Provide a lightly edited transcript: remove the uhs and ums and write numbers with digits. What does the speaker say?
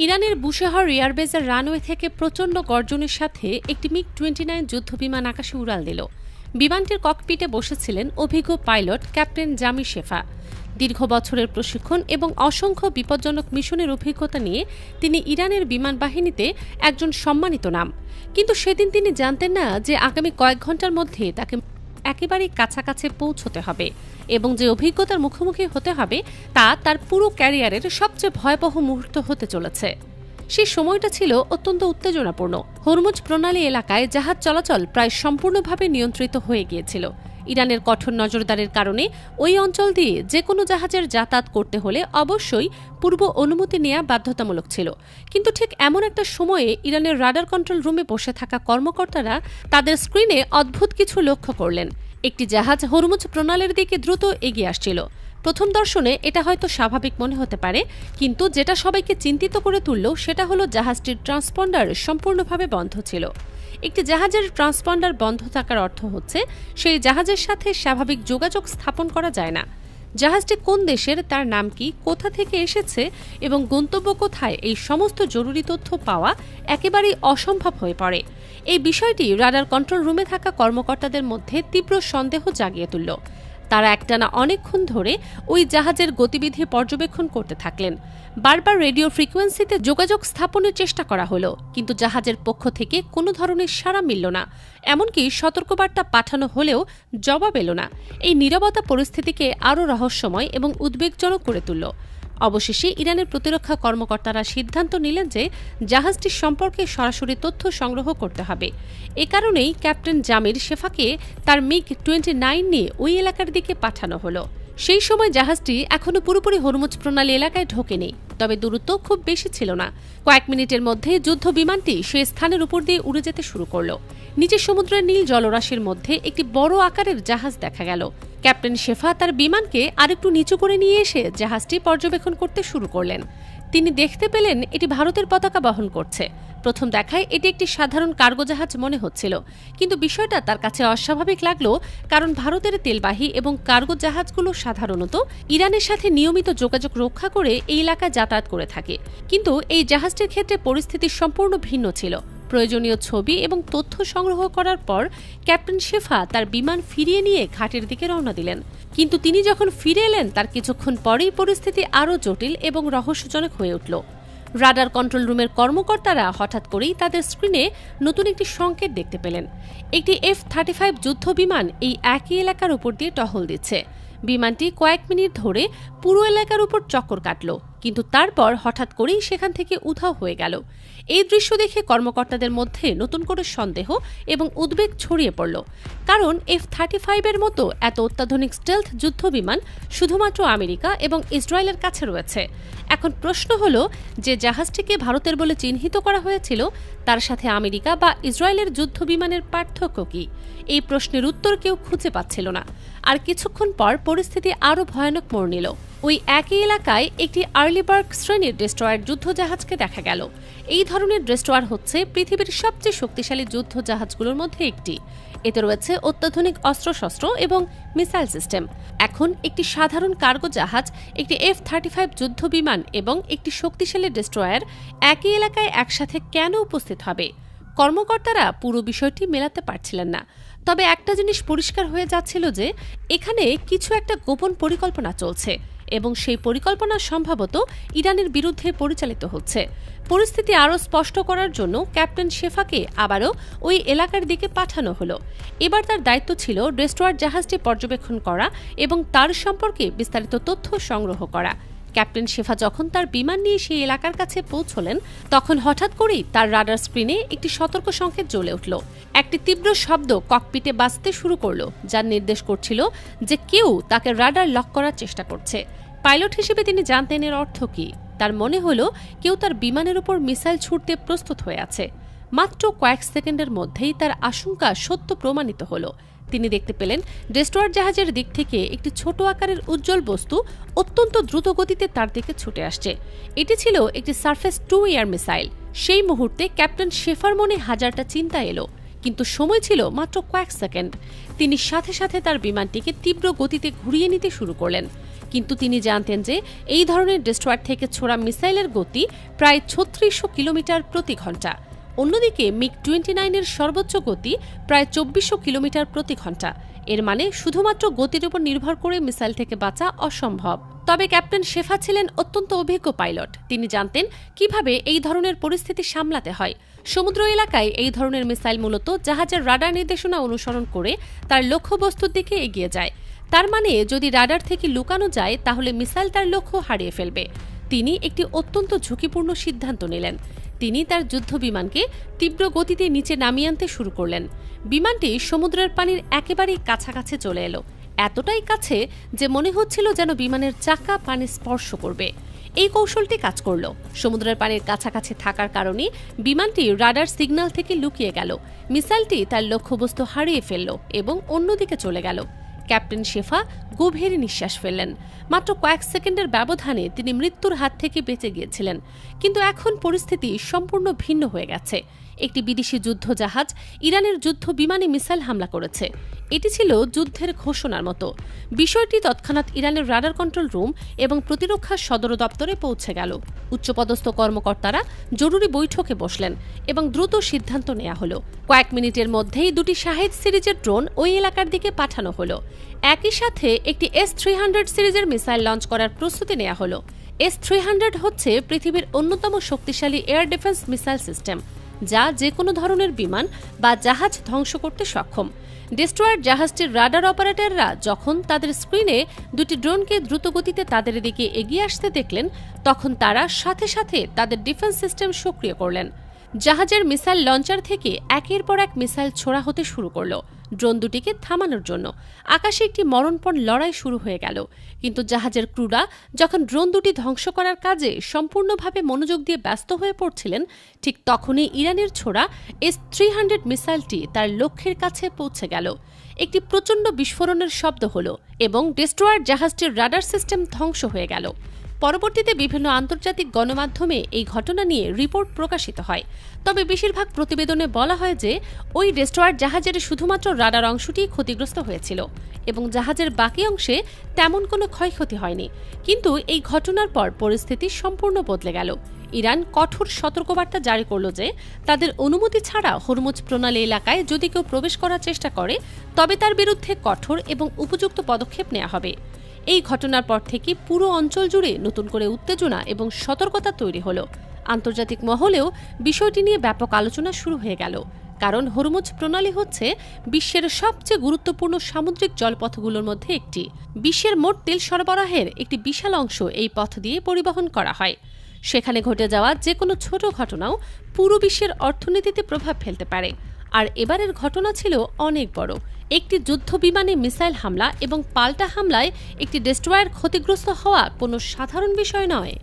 ইরানের Bushehr এয়ারবেজের runway থেকে প্রচণ্ড গর্জনের সাথে একটি মিগ-29 যুদ্ধবিমান আকাশে উড়াল দিল। বিমানটির ককপিটে বসেছিলেন অভিজ্ঞ পাইলট ক্যাপ্টেন জামি শেফা। দীর্ঘ বছরের প্রশিক্ষণ এবং অসংখ্য বিপজ্জনক মিশনের অভিজ্ঞতা নিয়ে তিনি ইরানের বিমান বাহিনীতে একজন সম্মানিত নাম। কিন্তু সেদিন তিনি জানতেন না যে আগামী কয়েক ঘন্টার মধ্যে তাকে একেবারেই কাছাকাছি পৌঁছতে হবে এবং যে অভিজ্ঞতার মুখোমুখি হতে হবে তা তার পুরো ক্যারিয়ারের সবচেয়ে ভয়াবহ মুহূর্ত হতে চলেছে। সেই সময়টা ছিল অত্যন্ত উত্তেজনাপূর্ণ। হরমুজ প্রণালী এলাকায় জাহাজ চলাচল প্রায় সম্পূর্ণভাবে নিয়ন্ত্রিত হয়ে গিয়েছিল। ইরানের কঠোর নজরদারির কারণে ওই অঞ্চল দিয়ে যে কোনো জাহাজের যাতায়াত করতে হলে অবশ্যই পূর্ব অনুমতি নেওয়া বাধ্যতামূলক ছিল। কিন্তু ঠিক এমন একটা সময়ে ইরানের রাডার কন্ট্রোল রুমে বসে থাকা কর্মকর্তারা তাদের স্ক্রিনে অদ্ভুত কিছু লক্ষ্য করলেন। একটি জাহাজ হরমুজ প্রণালীর দিকে দ্রুত এগিয়ে আসছিল। প্রথম দর্শনে এটা হয়তো স্বাভাবিক মনে হতে পারে, কিন্তু যেটা সবাইকে চিন্তিত করে তুলল সেটা হলো জাহাজটির ট্রান্সপন্ডার সম্পূর্ণভাবে বন্ধ ছিল। একটি জাহাজের ট্রান্সপন্ডার বন্ধ থাকার অর্থ হচ্ছে সেই জাহাজের সাথে স্বাভাবিক যোগাযোগ স্থাপন করা যায় না। জাহাজটি কোন দেশের, তার নাম কি, কোথা থেকে এসেছে এবং গন্তব্য কোথায়, এই সমস্ত জরুরি তথ্য পাওয়া একেবারেই অসম্ভব হয়ে পড়ে। এই বিষয়টি রাডার কন্ট্রোল রুমে থাকা কর্মকর্তাদের মধ্যে তীব্র সন্দেহ জাগিয়ে তুলল। তারা একটানা অনেকক্ষণ ধরে ওই জাহাজের গতিবিধি পর্যবেক্ষণ করতে থাকলেন। বারবার রেডিও ফ্রিকোয়েন্সিতে যোগাযোগ স্থাপনের চেষ্টা করা হলো, কিন্তু জাহাজের পক্ষ থেকে কোনো ধরনের সাড়া মিলল না। এমনকি সতর্কবার্তা পাঠানো হলেও জবাব এলো না। এই নীরবতা পরিস্থিতিকে আরও রহস্যময় এবং উদ্বেগজনক করে তুলল। অবশেষে ইরানের প্রতিরক্ষা কর্মকর্তারা সিদ্ধান্ত নিলেন যে জাহাজটির সম্পর্কে সরাসরি তথ্য সংগ্রহ করতে হবে। এ কারণেই ক্যাপ্টেন জামির শেফাকে তার মিগ-29 নিয়ে ওই এলাকার দিকে পাঠানো হলো। সেই সময় জাহাজটি এখনও পুরোপুরি হরমুজ প্রণালী এলাকায় ঢোকেনি, তবে দূরত্ব খুব বেশি ছিল না। কয়েক মিনিটের মধ্যে যুদ্ধ বিমানটি সেই স্থানের উপর দিয়ে উড়ে যেতে শুরু করল। নিচে সমুদ্রের নীল জলরাশির মধ্যে একটি বড় আকারের জাহাজ দেখা গেল। ক্যাপ্টেন শেফা তার বিমানকে আরেকটু নিচু করে নিয়ে এসে জাহাজটি পর্যবেক্ষণ করতে শুরু করলেন। তিনি দেখতে পেলেন এটি ভারতের পতাকা বহন করছে। প্রথম দেখায় এটি একটি সাধারণ কার্গো জাহাজ মনে হচ্ছিল, কিন্তু বিষয়টা তার কাছে অস্বাভাবিক লাগলো, কারণ ভারতের তেলবাহী এবং কার্গো জাহাজগুলো সাধারণত ইরানের সাথে নিয়মিত যোগাযোগ রক্ষা করে এই এলাকায় যাতায়াত করে থাকে। কিন্তু এই জাহাজটির ক্ষেত্রে পরিস্থিতি সম্পূর্ণ ভিন্ন ছিল। প্রয়োজনীয় ছবি এবং তথ্য সংগ্রহ করার পর ক্যাপ্টেন শেফা তার বিমান ফিরিয়ে নিয়ে ঘাটের দিকে রওনা দিলেন। কিন্তু তিনি যখন ফিরে এলেন তার কিছুক্ষণ পরেই পরিস্থিতি আরও জটিল এবং রহস্যজনক হয়ে উঠল। রাডার কন্ট্রোল রুমের কর্মকর্তারা হঠাৎ করেই তাদের স্ক্রিনে নতুন একটি সংকেত দেখতে পেলেন। একটি F-35 যুদ্ধ বিমান এই একই এলাকার উপর দিয়ে টহল দিচ্ছে। বিমানটি কয়েক মিনিট ধরে পুরো এলাকার উপর চক্কর কাটল, কিন্তু তারপর হঠাৎ করেই সেখান থেকে উধাও হয়ে গেল। এই দৃশ্য দেখে কর্মকর্তাদের মধ্যে নতুন করে সন্দেহ এবং উদ্বেগ ছড়িয়ে পড়ল, কারণ F-35 এর মতো এত অত্যাধুনিক স্টেলথ যুদ্ধ বিমান শুধুমাত্র আমেরিকা এবং ইসরায়েলের কাছে রয়েছে। এখন প্রশ্ন হলো, যে জাহাজটিকে ভারতের বলে চিহ্নিত করা হয়েছিল তার সাথে আমেরিকা বা ইসরায়েলের যুদ্ধ বিমানের পার্থক্য কি? এই প্রশ্নের উত্তর কেউ খুঁজে পাচ্ছিল না। আর কিছুক্ষণ পর পরিস্থিতি আরও ভয়ানক মোড় নিল। ওই একই এলাকায় একটি আর্লিবার্গ শ্রেণীর ডেস্ট্রয়ার যুদ্ধ জাহাজকে দেখা গেল। এই ধরনের ডেস্ট্রয়ার হচ্ছে পৃথিবীর সবচেয়ে শক্তিশালী যুদ্ধ জাহাজগুলোর মধ্যে একটি। এতে রয়েছে অত্যাধুনিক অস্ত্রশস্ত্র এবং মিসাইল সিস্টেম। এখন একটি সাধারণ কার্গো জাহাজ, একটি F-35 যুদ্ধ বিমান এবং একটি শক্তিশালী ডেস্ট্রয়ার একই এলাকায় একসাথে কেন উপস্থিত হবে? কর্মকর্তারা পুরো বিষয়টি মেলাতে পারছিলেন না। তবে একটা জিনিস পরিষ্কার হয়ে যাচ্ছিল যে এখানে কিছু একটা গোপন পরিকল্পনা চলছে এবং সেই পরিকল্পনা সম্ভবত ইরানের বিরুদ্ধে পরিচালিত হচ্ছে। পরিস্থিতি আরও স্পষ্ট করার জন্য ক্যাপ্টেন শেফাকে আবারও ওই এলাকার দিকে পাঠানো হলো। এবার তার দায়িত্ব ছিল ডেস্ট্রয়ার জাহাজটি পর্যবেক্ষণ করা এবং তার সম্পর্কে বিস্তারিত তথ্য সংগ্রহ করা। ক্যাপ্টেন শেফা যখন তার বিমান নিয়ে সেই এলাকার কাছে পৌঁছলেন, তখন হঠাৎ করেই তার রাডার স্ক্রিনে একটি সতর্ক সংকেত জ্বলে উঠল। একটি তীব্র শব্দ ককপিটে বাজতে শুরু করলো, যার নির্দেশ করছিল যে কেউ তাকে রাডার লক করার চেষ্টা করছে। পাইলট হিসেবে তিনি জানতেন এর অর্থ কি। তার মনে হলো কেউ তার বিমানের উপর মিসাইল ছুড়তে প্রস্তুত হয়ে আছে। মাত্র কয়েক সেকেন্ডের মধ্যেই তার আশঙ্কা সত্য প্রমাণিত হলো। তিনি দেখতে পেলেন ডেস্ট্রয়ার জাহাজের দিক থেকে একটি ছোট আকারের উজ্জ্বল বস্তু অত্যন্ত দ্রুত গতিতে তার দিকে ছুটে আসছে। এটি ছিল একটি সারফেস টু এয়ার মিসাইল। সেই মুহূর্তে ক্যাপ্টেন শেফার মনে হাজারটা চিন্তা এলো, কিন্তু সময় ছিল মাত্র কয়েক সেকেন্ড। তিনি সাথে সাথে তার বিমানটিকে তীব্র গতিতে ঘুরিয়ে নিতে শুরু করলেন। কিন্তু তিনি জানতেন যে এই ধরনের ডেস্ট্রয়ার থেকে ছোড়া মিসাইলের গতি প্রায় ৩৬০০ কিলোমিটার প্রতি ঘন্টা। অন্যদিকে মিগ-29 এর সর্বোচ্চ গতি প্রায় ২৪০০ কিলোমিটার প্রতি ঘন্টা। এর মানে শুধুমাত্র গতির উপর নির্ভর করে মিসাইল থেকে বাঁচা অসম্ভব। তবে ক্যাপ্টেন শেফা ছিলেন অত্যন্ত অভিজ্ঞ পাইলট। তিনি জানতেন কিভাবে এই ধরনের পরিস্থিতি সামলাতে হয়। সমুদ্র এলাকায় এই ধরনের মিসাইল মূলত জাহাজের রাডার নির্দেশনা অনুসরণ করে তার লক্ষ্যবস্তুর দিকে এগিয়ে যায়। তার মানে যদি রাডার থেকে লুকানো যায় তাহলে মিসাইল তার লক্ষ্য হারিয়ে ফেলবে। তিনি একটি অত্যন্ত ঝুঁকিপূর্ণ সিদ্ধান্ত নিলেন। তিনি তার যুদ্ধ বিমানকে তীব্র গতিতে নিচে নামিয়ে আনতে শুরু করলেন। বিমানটি সমুদ্রের পানির একেবারেই কাছাকাছি চলে এলো, এতটাই কাছে যে মনে হচ্ছিল যেন বিমানের চাকা পানি স্পর্শ করবে। এই কৌশলটি কাজ করল। সমুদ্রের পানির কাছাকাছি থাকার কারণে বিমানটি রাডার সিগন্যাল থেকে লুকিয়ে গেল। মিসাইলটি তার লক্ষ্যবস্তু হারিয়ে ফেলল এবং অন্যদিকে চলে গেল। ক্যাপ্টেন শেফা গভীর নিঃশ্বাস ফেললেন। মাত্র কয়েক সেকেন্ডের ব্যবধানে তিনি মৃত্যুর হাত থেকে বেঁচে গিয়েছিলেন। কিন্তু এখন পরিস্থিতি সম্পূর্ণ ভিন্ন হয়ে গেছে। একটি বিদেশি যুদ্ধ জাহাজ ইরানের যুদ্ধ বিমানে মিসাইল হামলা করেছে। এটি ছিল যুদ্ধের ঘোষণার মতো। বিষয়টি তৎক্ষণাৎ ইরানের রাডার কন্ট্রোল রুম এবং প্রতিরক্ষা সদর দপ্তরে পৌঁছে গেল। উচ্চপদস্থ কর্মকর্তারা জরুরি বৈঠকে বসলেন এবং দ্রুত সিদ্ধান্ত নেওয়া হলো। কয়েক মিনিটের মধ্যেই দুটি শাহেদ সিরিজের ড্রোন ওই এলাকার দিকে পাঠানো হলো। একই সাথে একটি S-300 সিরিজের মিসাইল লঞ্চ করার প্রস্তুতি নেওয়া হলো। S-300 হচ্ছে পৃথিবীর অন্যতম শক্তিশালী এয়ার ডিফেন্স মিসাইল সিস্টেম, যা যে কোনো ধরনের বিমান বা জাহাজ ধ্বংস করতে সক্ষম। ডেস্ট্রয়ার জাহাজটির রাডার অপারেটররা যখন তাদের স্ক্রিনে দুটি ড্রোনকে দ্রুতগতিতে তাদের দিকে এগিয়ে আসতে দেখলেন, তখন তারা সাথে সাথে তাদের ডিফেন্স সিস্টেম সক্রিয় করলেন। জাহাজের মিসাইল লঞ্চার থেকে একের পর এক মিসাইল ছোড়া হতে শুরু করলো ড্রোন দুটিকে থামানোর জন্য। আকাশে একটি মরণপণ লড়াই শুরু হয়ে গেল। কিন্তু জাহাজের ক্রুরা যখন ড্রোন দুটি ধ্বংস করার কাজে সম্পূর্ণভাবে মনোযোগ দিয়ে ব্যস্ত হয়ে পড়ছিলেন, ঠিক তখনই ইরানের ছোড়া S-300 মিসাইলটি তার লক্ষ্যের কাছে পৌঁছে গেল। একটি প্রচণ্ড বিস্ফোরণের শব্দ হলো এবং ডেস্ট্রয়ার জাহাজটির রাডার সিস্টেম ধ্বংস হয়ে গেল। পরবর্তীতে বিভিন্ন আন্তর্জাতিক গণমাধ্যমে এই ঘটনা নিয়ে রিপোর্ট প্রকাশিত হয়। তবে বেশিরভাগ প্রতিবেদনে বলা হয় যে ওই ডেস্ট্রয়ার জাহাজের শুধুমাত্র রাডার অংশটি ক্ষতিগ্রস্ত হয়েছিল এবং জাহাজের বাকি অংশে তেমন কোনো ক্ষয়ক্ষতি হয়নি। কিন্তু এই ঘটনার পর পরিস্থিতি সম্পূর্ণ বদলে গেল। ইরান কঠোর সতর্কবার্তা জারি করল যে তাদের অনুমতি ছাড়া হরমুজ প্রণালী এলাকায় যদি কেউ প্রবেশ করার চেষ্টা করে তবে তার বিরুদ্ধে কঠোর এবং উপযুক্ত পদক্ষেপ নেওয়া হবে। এই ঘটনার পর থেকে পুরো অঞ্চল জুড়ে নতুন করে উত্তেজনা এবং সতর্কতা তৈরি হলো। আন্তর্জাতিক মহলেও বিষয়টি নিয়ে ব্যাপক আলোচনা শুরু হয়ে গেল, কারণ হরমুজ প্রণালী হচ্ছে বিশ্বের সবচেয়ে গুরুত্বপূর্ণ সামুদ্রিক জলপথগুলোর মধ্যে একটি। বিশ্বের মোট তেল সরবরাহের একটি বিশাল অংশ এই পথ দিয়ে পরিবহন করা হয়। সেখানে ঘটে যাওয়া যে কোনো ছোট ঘটনাও পুরো বিশ্বের অর্থনীতিতে প্রভাব ফেলতে পারে। আর এবারের ঘটনা ছিল অনেক বড়। একটি যুদ্ধ বিমানে মিসাইল হামলা এবং পাল্টা হামলায় একটি ডেস্ট্রয়ার ক্ষতিগ্রস্ত হওয়া কোনো সাধারণ বিষয় নয়।